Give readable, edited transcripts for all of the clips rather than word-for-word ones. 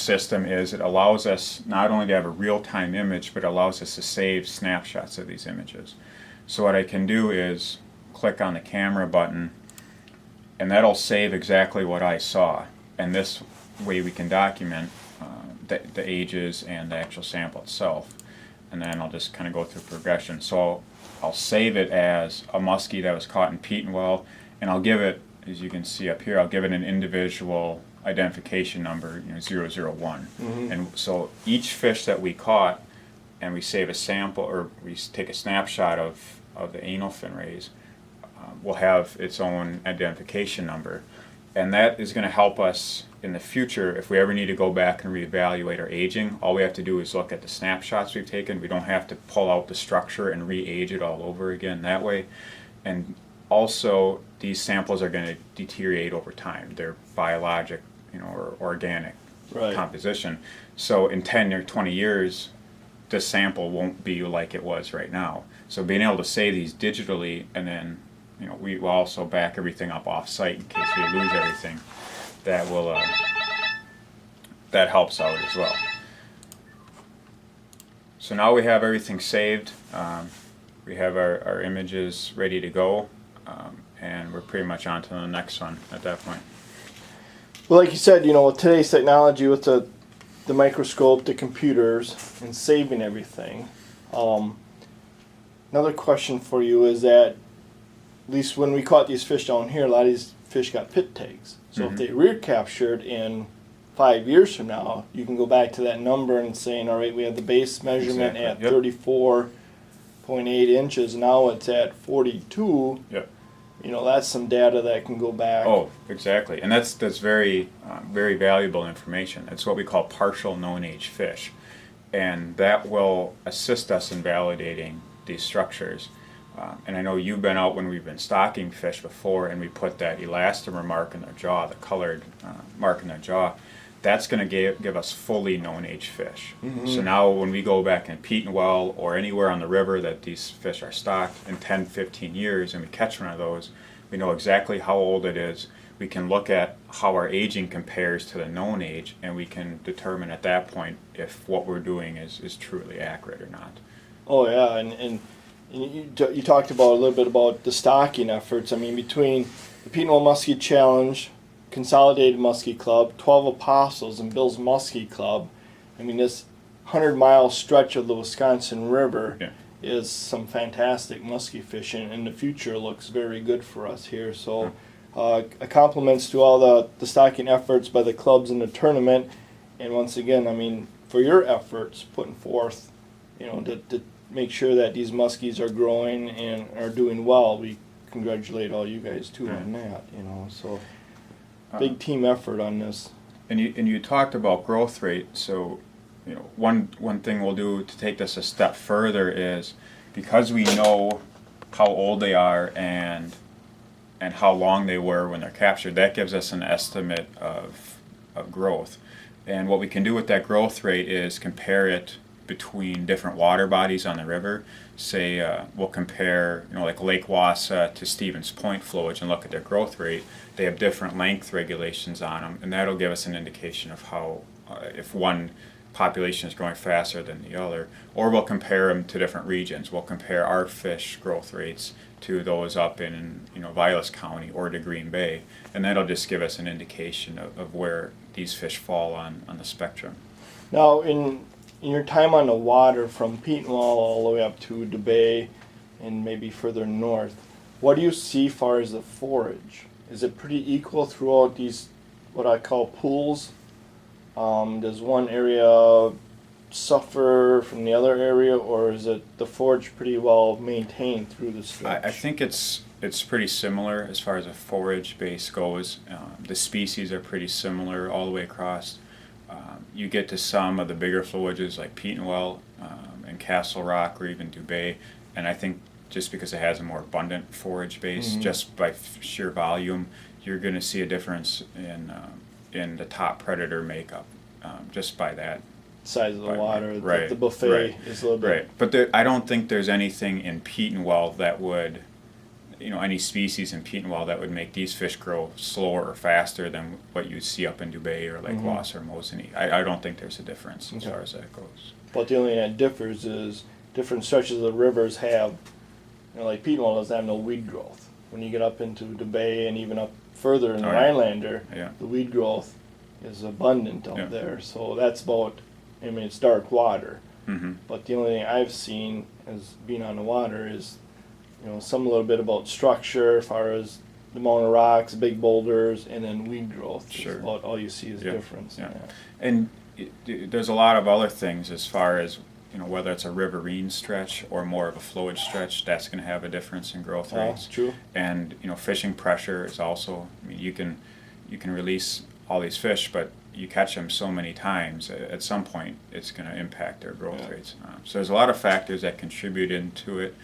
system is it allows us not only to have a real-time image, but it allows us to save snapshots of these images. So what I can do is click on the camera button, and that'll save exactly what I saw. And this way we can document the ages and the actual sample itself. And then I'll just kind of go through progression. So I'll save it as a muskie that was caught in peat well, and I'll give it, as you can see up here, I'll give it an individual identification number, 001. And so each fish that we caught, and we save a sample, or we take a snapshot of the anal fin rays, will have its own identification number. And that is going to help us in the future if we ever need to go back and reevaluate our aging. All we have to do is look at the snapshots we've taken. We don't have to pull out the structure and re-age it all over again that way. And also, these samples are going to deteriorate over time. They're biologic, or organic composition. So in 10 or 20 years, this sample won't be like it was right now. So being able to save these digitally, and then we will also back everything up off-site in case we lose everything. That will that helps out as well. So now we have everything saved. We have our images ready to go, and we're pretty much on to the next one at that point. Well, like you said, with today's technology, with the microscope, the computers, and saving everything. Another question for you is that, at least when we caught these fish down here, a lot of these fish got pit tags. So if they rear captured in 5 years from now, you can go back to that number and saying, all right, we have the base measurement at 34.8 inches. Now it's at 42. Yep. That's some data that can go back. Oh, exactly. And that's very, very valuable information. It's what we call partial known age fish. And that will assist us in validating these structures. And I know you've been out when we've been stocking fish before, and we put that elastomer mark in their jaw, the colored mark in their jaw. That's going to give us fully known age fish. So now when we go back in peat and well or anywhere on the river that these fish are stocked in 10, 15 years, and we catch one of those, we know exactly how old it is. We can look at how our aging compares to the known age, and we can determine at that point if what we're doing is truly accurate or not. Oh yeah, and you talked about a little bit about the stocking efforts. I mean, between the Peat and Well Muskie Challenge, Consolidated Muskie Club, 12 Apostles, and Bill's Muskie Club, I mean, this 100-mile stretch of the Wisconsin River is some fantastic muskie fishing, and the future looks very good for us here. So compliments to all the stocking efforts by the clubs in the tournament, and once again, I mean, for your efforts putting forth, to make sure that these muskies are growing and are doing well. We congratulate all you guys too on that, so big team effort on this. And you talked about growth rate. So one thing we'll do to take this a step further is, because we know how old they are and how long they were when they're captured, that gives us an estimate of growth. And what we can do with that growth rate is compare it between different water bodies on the river. Say we'll compare like Lake Wassa to Stevens Point flowage and look at their growth rate. They have different length regulations on them, and that'll give us an indication of how if one population is growing faster than the other. Or we'll compare them to different regions. We'll compare our fish growth rates to those up in Vilas County or to Green Bay, and that'll just give us an indication of where these fish fall on the spectrum. Now, in your time on the water from Peat and Well all the way up to the bay and maybe further north, what do you see as far as the forage? Is it pretty equal throughout these, what I call pools? Does one area suffer from the other area, or is it the forage pretty well maintained through the stretch? I think it's pretty similar as far as a forage base goes. The species are pretty similar all the way across. You get to some of the bigger flowages like Peat and Well and Castle Rock or even Dubay, and I think just because it has a more abundant forage base, just by sheer volume, you're going to see a difference in the top predator makeup, just by that size of the water. Right, the buffet is a little bit. Right, but I don't think there's anything in Peat and Well that would any species in Petenwald that would make these fish grow slower or faster than what you see up in Dubay or Lake Wass or Mosinee. I don't think there's a difference as far as that goes. But the only thing that differs is different stretches of the rivers have, like Petenwald doesn't have no weed growth. When you get up into Dubay and even up further in the Rhinelander, the weed growth is abundant out there. So that's about, it's dark water. But the only thing I've seen as being on the water is, some a little bit about structure as far as the amount of rocks, big boulders, and then weed growth. Sure. About all you see is difference. And there's a lot of other things as far as, whether it's a riverine stretch or more of a flowage stretch, that's going to have a difference in growth rates. True. And fishing pressure is also, you can release all these fish, but you catch them so many times, at some point it's going to impact their growth rates. So there's a lot of factors that contribute into it,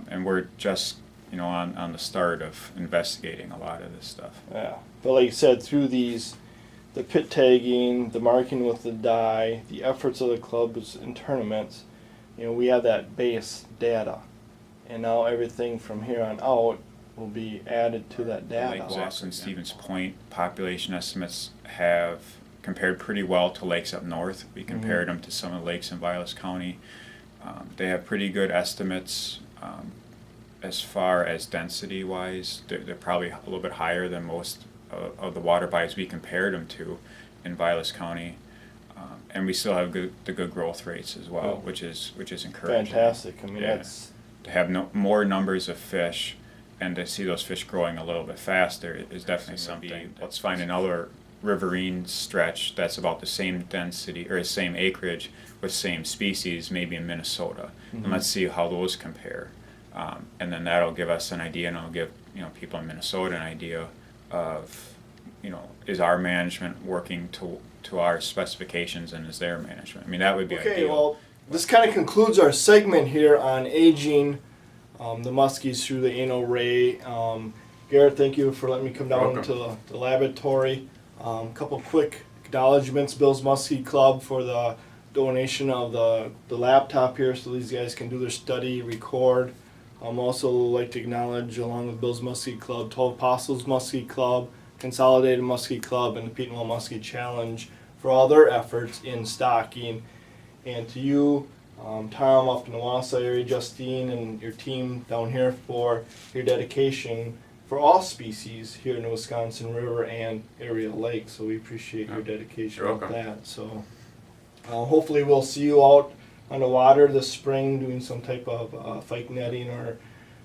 and we're just on the start of investigating a lot of this stuff. Yeah, but like you said, through these, the pit tagging, the marking with the dye, the efforts of the clubs and tournaments, we have that base data, and now everything from here on out will be added to that data. Lake Wass and Stevens Point population estimates have compared pretty well to lakes up north. We compared them to some of the lakes in Vilas County. They have pretty good estimates as far as density wise. They're probably a little bit higher than most of the water bodies we compared them to in Vilas County. And we still have the good growth rates as well, which is encouraging. Fantastic. I mean, that's to have more numbers of fish and to see those fish growing a little bit faster is definitely something. Let's find another riverine stretch that's about the same density or the same acreage with same species, maybe in Minnesota, and let's see how those compare. And then that'll give us an idea, and it'll give people in Minnesota an idea of is our management working to our specifications, and is their management? I mean, that would be ideal. Well, this kind of concludes our segment here on aging the muskies through the anal ray. Garrett, thank you for letting me come down to the laboratory. A couple quick acknowledgments. Bill's Muskie Club for the donation of the laptop here so these guys can do their study, record. Also like to acknowledge, along with Bill's Muskie Club, 12 Apostles Muskie Club, Consolidated Muskie Club, and the Petenwald Muskie Challenge for all their efforts in stocking. And to you, Tom up in the Wausau area, Justine, and your team down here for your dedication for all species here in the Wisconsin River and area lake. So we appreciate your dedication with that. So hopefully we'll see you out on the water this spring doing some type of fyke netting, or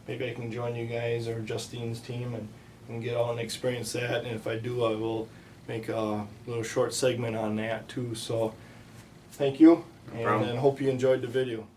maybe I can join you guys or Justine's team and get out and experience that. And if I do, I will make a little short segment on that too. So thank you, and hope you enjoyed the video.